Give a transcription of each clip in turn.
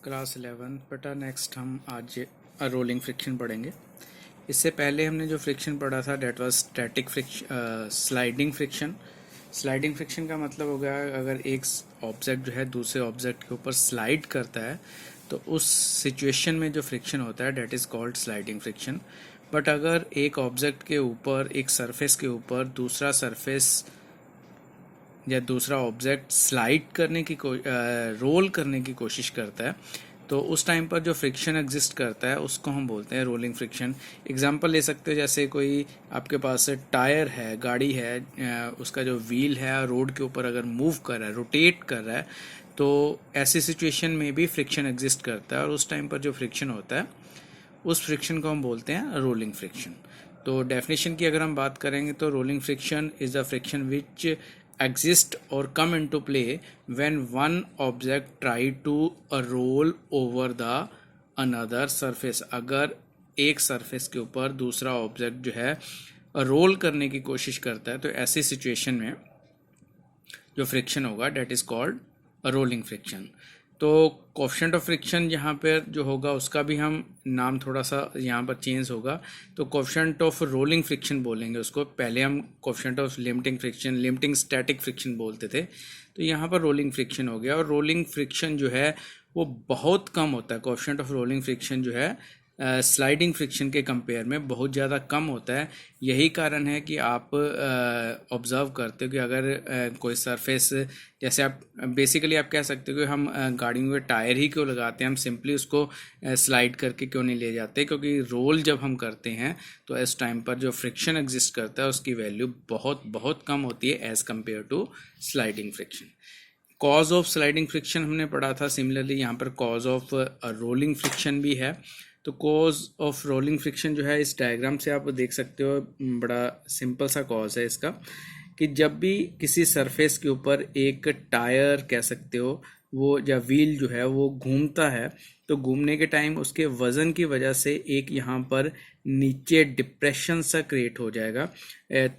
Class 11 बटा next हम आज रोलिंग फ्रिक्शन पढ़ेंगे। इससे पहले हमने जो फ्रिक्शन पढ़ा था that was static friction, sliding friction. Sliding friction का मतलब हो गया अगर एक ऑब्जेक्ट जो है दूसरे ऑब्जेक्ट के ऊपर स्लाइड करता है तो उस सिचुएशन में जो फ्रिक्शन होता है that is called sliding friction. But अगर एक ऑब्जेक्ट के ऊपर, एक सरफेस के ऊपर दूसरा सरफेस या दूसरा ऑब्जेक्ट स्लाइड करने की रोल करने की कोशिश करता है तो उस टाइम पर जो फ्रिक्शन एग्जिस्ट करता है उसको हम बोलते हैं रोलिंग फ्रिक्शन। एग्जांपल ले सकते हो, जैसे कोई आपके पास टायर है, गाड़ी है, उसका जो व्हील है रोड के ऊपर अगर मूव कर रहा है, रोटेट कर रहा है, तो ऐसी सिचुएशन में भी फ्रिक्शन एग्जिस्ट करता है और उस टाइम पर जो फ्रिक्शन होता है उस फ्रिक्शन को हम बोलते हैं रोलिंग फ्रिक्शन। तो डेफिनेशन की अगर हम बात करेंगे तो rolling friction is the friction which exist or come into play when one object try to roll over the another surface। अगर एक सरफेस के ऊपर दूसरा ऑब्जेक्ट जो है रोल करने की कोशिश करता है तो ऐसी सिचुएशन में जो फ्रिक्शन होगा that is called rolling friction. तो कोएफिशिएंट ऑफ फ्रिक्शन यहाँ पर जो होगा उसका भी हम नाम थोड़ा सा यहाँ पर चेंज होगा। तो कोएफिशिएंट ऑफ रोलिंग फ्रिक्शन बोलेंगे उसको। पहले हम coefficient of limiting friction, limiting static friction बोलते थे, तो यहाँ पर रोलिंग फ्रिक्शन हो गया। और रोलिंग फ्रिक्शन जो है वो बहुत कम होता है। कोएफिशिएंट ऑफ रोलिंग फ्रिक्शन जो है स्लाइडिंग फ्रिक्शन के कंपेयर में बहुत ज़्यादा कम होता है। यही कारण है कि आप ऑब्ज़र्व करते हो कि अगर कोई सरफेस, जैसे आप बेसिकली आप कह सकते हो कि हम गाड़ियों के टायर ही क्यों लगाते हैं, हम सिंपली उसको स्लाइड करके क्यों नहीं ले जाते, क्योंकि रोल जब हम करते हैं तो इस टाइम पर जो फ्रिक्शन एग्जिस्ट करता है उसकी वैल्यू बहुत बहुत कम होती है as compare to sliding friction. Cause of sliding friction हमने पढ़ा था, सिमिलरली यहाँ पर कॉज ऑफ रोलिंग फ्रिक्शन भी है। तो कॉज ऑफ रोलिंग फ्रिक्शन जो है इस डायग्राम से आप देख सकते हो, बड़ा सिंपल सा कॉज है इसका, कि जब भी किसी सरफेस के ऊपर एक टायर कह सकते हो वो या व्हील जो है वो घूमता है, तो घूमने के टाइम उसके वज़न की वजह से एक यहाँ पर नीचे डिप्रेशन सा क्रिएट हो जाएगा,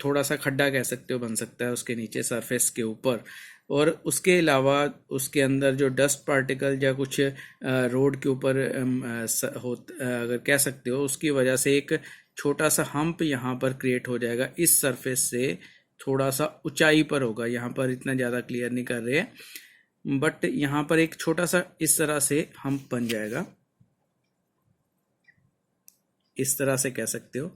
थोड़ा सा खड्डा कह सकते हो बन सकता है उसके नीचे सरफेस के ऊपर। और उसके अलावा उसके अंदर जो डस्ट पार्टिकल या कुछ रोड के ऊपर अगर कह सकते हो उसकी वजह से एक छोटा सा हम्प यहाँ पर क्रिएट हो जाएगा। इस सरफेस से थोड़ा सा ऊंचाई पर होगा, यहाँ पर इतना ज़्यादा क्लियर नहीं कर रहे हैं, बट यहाँ पर एक छोटा सा इस तरह से हम्प बन जाएगा, इस तरह से कह सकते हो।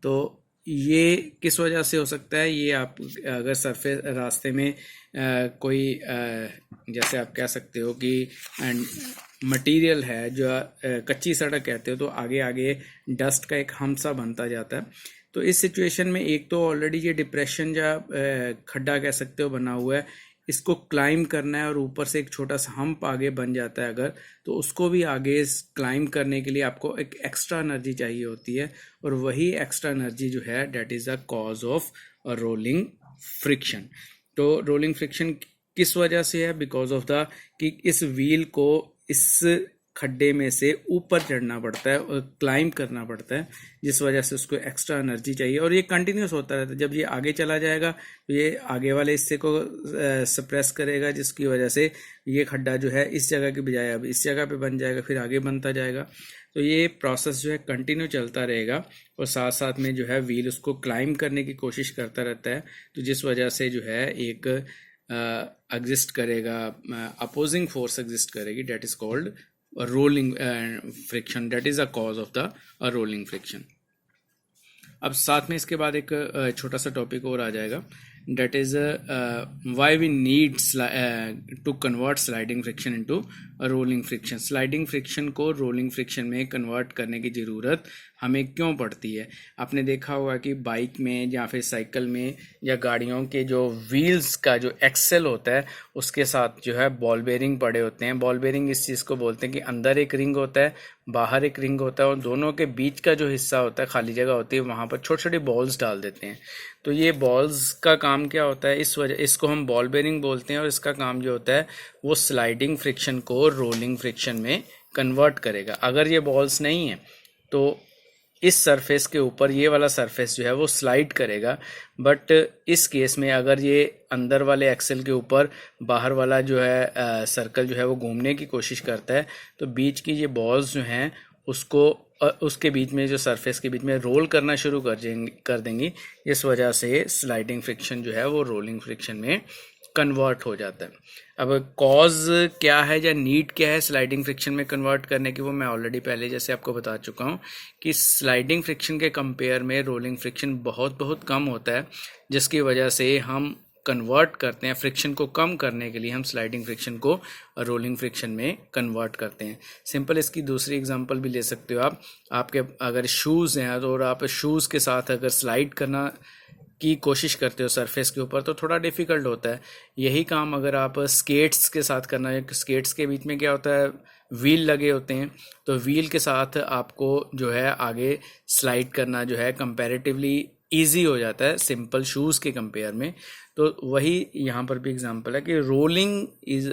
तो ये किस वजह से हो सकता है, ये आप अगर सरफेस रास्ते में कोई जैसे आप कह सकते हो कि मटेरियल है जो कच्ची सड़क कहते हो, तो आगे आगे डस्ट का एक हम्प सा बनता जाता है। तो इस सिचुएशन में एक तो ऑलरेडी ये डिप्रेशन या खड्डा कह सकते हो बना हुआ है, इसको क्लाइम करना है और ऊपर से एक छोटा सा हम्प आगे बन जाता है अगर, तो उसको भी आगे क्लाइम करने के लिए आपको एक एक्स्ट्रा एनर्जी चाहिए होती है, और वही एक्स्ट्रा एनर्जी जो है that is the cause of rolling friction. तो रोलिंग फ्रिक्शन किस वजह से है, बिकॉज ऑफ द कि इस व्हील को इस खड्डे में से ऊपर चढ़ना पड़ता है और क्लाइम करना पड़ता है, जिस वजह से उसको एक्स्ट्रा एनर्जी चाहिए, और ये कंटिन्यूस होता रहता है। जब ये आगे चला जाएगा तो ये आगे वाले हिस्से को सप्रेस करेगा, जिसकी वजह से ये खड्डा जो है इस जगह की बजाय अब इस जगह पे बन जाएगा, फिर आगे बनता जाएगा। तो ये प्रोसेस जो है कंटिन्यू चलता रहेगा और साथ साथ में जो है व्हील उसको क्लाइम करने की कोशिश करता रहता है, तो जिस वजह से जो है एक एग्जिस्ट करेगा, अपोजिंग फोर्स एग्जिस्ट करेगी, that is called rolling friction, that is a cause of the rolling friction. अब साथ में इसके बाद एक छोटा सा टॉपिक और आ जाएगा, that is why we need to convert sliding friction into rolling friction. Sliding friction को रोलिंग फ्रिक्शन में कन्वर्ट करने की ज़रूरत हमें क्यों पड़ती है। आपने देखा होगा कि बाइक में या फिर साइकिल में या गाड़ियों के जो व्हील्स का जो एक्सेल होता है उसके साथ जो है बॉल बेरिंग पड़े होते हैं। बॉल बेरिंग इस चीज़ को बोलते हैं कि अंदर एक रिंग होता है, बाहर एक रिंग होता है, और दोनों के बीच का जो हिस्सा होता है, खाली जगह होती है, वहाँ पर छोटे छोटे बॉल्स डाल देते हैं। तो ये बॉल्स का काम क्या होता है, इस वजह इसको हम बॉल बेरिंग बोलते हैं, और इसका काम जो होता है वो स्लाइडिंग फ्रिक्शन को रोलिंग फ्रिक्शन में कन्वर्ट करेगा। अगर ये बॉल्स नहीं है तो इस सरफेस के ऊपर ये वाला सरफेस जो है वो स्लाइड करेगा। बट इस केस में अगर ये अंदर वाले एक्सेल के ऊपर बाहर वाला जो है सर्कल जो है वो घूमने की कोशिश करता है, तो बीच की ये बॉल्स जो हैं उसको उसके बीच में जो सरफेस के बीच में रोल करना शुरू कर देंगी। इस वजह से स्लाइडिंग फ्रिक्शन जो है वो रोलिंग फ्रिक्शन में कन्वर्ट हो जाता है। अब कॉज क्या है या नीड क्या है स्लाइडिंग फ्रिक्शन में कन्वर्ट करने की, वो मैं ऑलरेडी पहले जैसे आपको बता चुका हूँ कि स्लाइडिंग फ्रिक्शन के कंपेयर में रोलिंग फ्रिक्शन बहुत कम होता है, जिसकी वजह से हम कन्वर्ट करते हैं फ्रिक्शन को कम करने के लिए हम स्लाइडिंग फ्रिक्शन को रोलिंग फ्रिक्शन में कन्वर्ट करते हैं। सिंपल इसकी दूसरी एग्जांपल भी ले सकते हो आप। आपके अगर शूज़ हैं तो और आप शूज़ के साथ अगर स्लाइड करना की कोशिश करते हो सरफेस के ऊपर तो थोड़ा डिफ़िकल्ट होता है। यही काम अगर आप स्केट्स के साथ करना है, स्केट्स के बीच में क्या होता है, व्हील लगे होते हैं, तो व्हील के साथ आपको जो है आगे स्लाइड करना जो है कंपैरेटिवली ईजी हो जाता है सिंपल शूज़ के कंपेयर में। तो वही यहाँ पर भी एग्जांपल है कि रोलिंग इज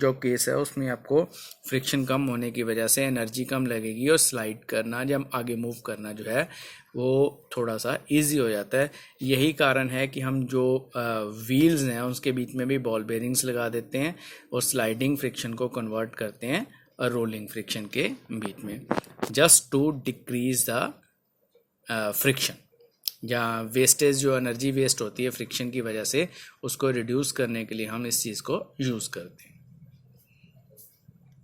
जो केस है उसमें आपको फ्रिक्शन कम होने की वजह से एनर्जी कम लगेगी और स्लाइड करना जब आगे मूव करना जो है वो थोड़ा सा इजी हो जाता है। यही कारण है कि हम जो व्हील्स हैं उसके बीच में भी बॉल बेरिंग्स लगा देते हैं और स्लाइडिंग फ्रिक्शन को कन्वर्ट करते हैं रोलिंग फ्रिक्शन के बीच में, just to decrease the friction. जहाँ वेस्टेज जो एनर्जी वेस्ट होती है फ्रिक्शन की वजह से उसको रिड्यूस करने के लिए हम इस चीज़ को यूज़ करते हैं।